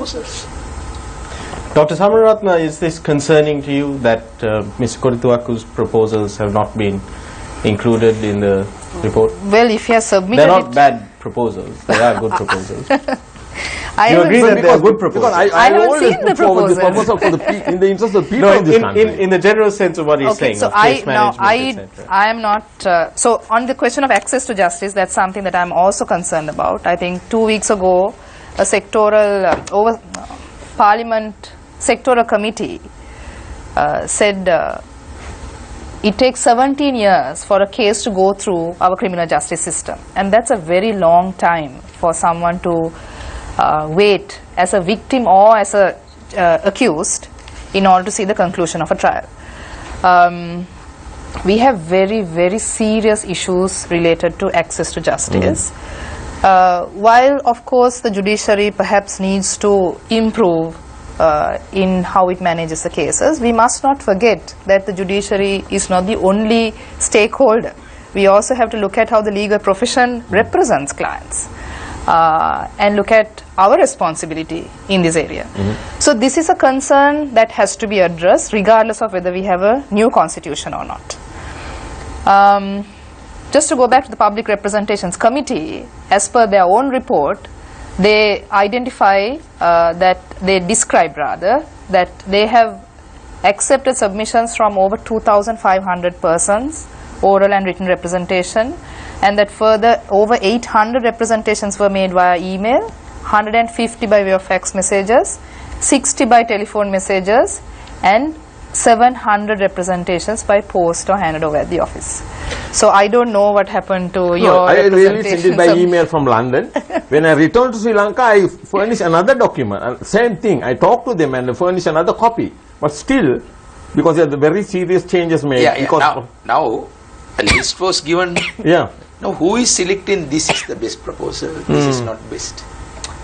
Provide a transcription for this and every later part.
proposals. Dr. Samaratna, is this concerning to you that Mr. Korithuaku's proposals have not been included in the report? Well, if he has submitted They're not bad proposals, they are good proposals. I You agree that they are good proposals? I haven't always seen the put forward this proposal. proposal for the in the interest of the people No, of this country. in the general sense of what he's saying, so of case management, etc. I am not, so on the question of access to justice, that's something that I'm also concerned about. I think 2 weeks ago, a sectoral, Parliament sectoral committee said it takes 17 years for a case to go through our criminal justice system. And that's a very long time for someone to wait as a victim or as a accused in order to see the conclusion of a trial. We have very, very serious issues related to access to justice. While, of course, the judiciary perhaps needs to improve in how it manages the cases, we must not forget that the judiciary is not the only stakeholder. We also have to look at how the legal profession represents clients and look at our responsibility in this area. So this is a concern that has to be addressed regardless of whether we have a new constitution or not. Just to go back to the Public Representations Committee, as per their own report, they identify they describe rather that they have accepted submissions from over 2,500 persons, oral and written representation, and that further over 800 representations were made via email, 150 by way of fax messages, 60 by telephone messages, and 700 representations by post or handed over at the office. So I don't know what happened to your I really sent it by email from London. When I returned to Sri Lanka, I furnished another document, and same thing. I talked to them and furnished another copy. But still, because there are very serious changes made. Now, a list was given. Yeah. Now, who is selecting this is the best proposal, this is not best?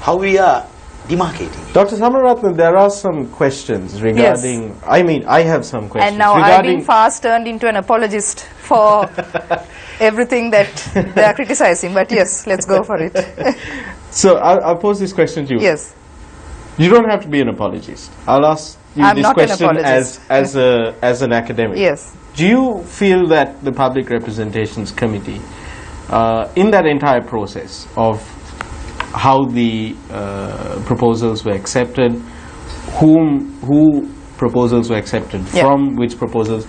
How we are demarcating? Dr. Samaratna, there are some questions regarding, Yes. I mean, I have some questions. And now I've regarding been fast turned into an apologist for everything that they are criticizing. But yes, let's go for it. So I'll pose this question to you. Yes. You don't have to be an apologist. I'll ask you I'm this not an question apologist. as an academic. Yes. Do you feel that the Public Representations Committee, in that entire process of how the proposals were accepted, who proposals were accepted from, which proposals,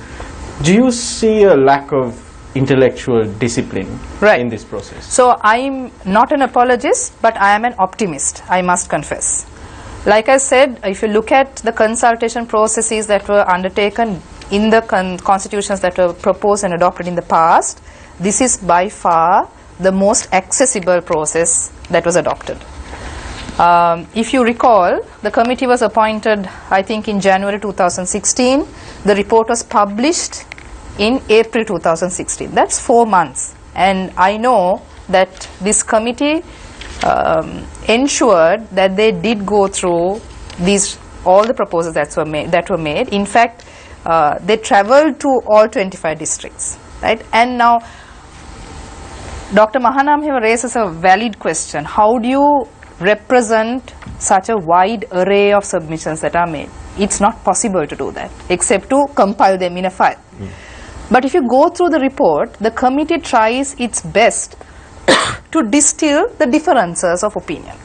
do you see a lack of intellectual discipline in this process? So I'm not an apologist, but I am an optimist, I must confess. Like I said, if you look at the consultation processes that were undertaken in the constitutions that were proposed and adopted in the past, this is by far the most accessible process that was adopted. If you recall, the committee was appointed, I think, in January 2016. The report was published in April 2016. That's 4 months. And I know that this committee ensured that they did go through all the proposals that were made. In fact, they traveled to all 25 districts, right? And now, Dr. Mahanam raises a valid question. How do you represent such a wide array of submissions that are made? It's not possible to do that, except to compile them in a file. But if you go through the report, the committee tries its best to distill the differences of opinion.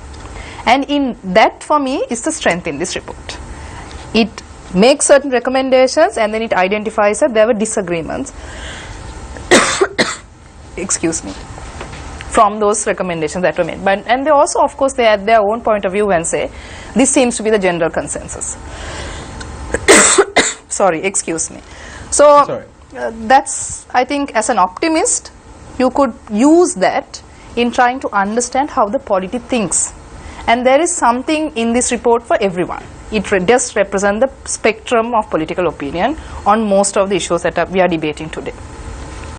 And in that, for me, is the strength in this report. It makes certain recommendations and then it identifies that there were disagreements excuse me, from those recommendations that were made. And they also, of course, they add their own point of view and say, this seems to be the general consensus. Sorry, excuse me. So that's, I think, as an optimist, you could use that in trying to understand how the polity thinks. And there is something in this report for everyone. It does represent the spectrum of political opinion on most of the issues that we are debating today.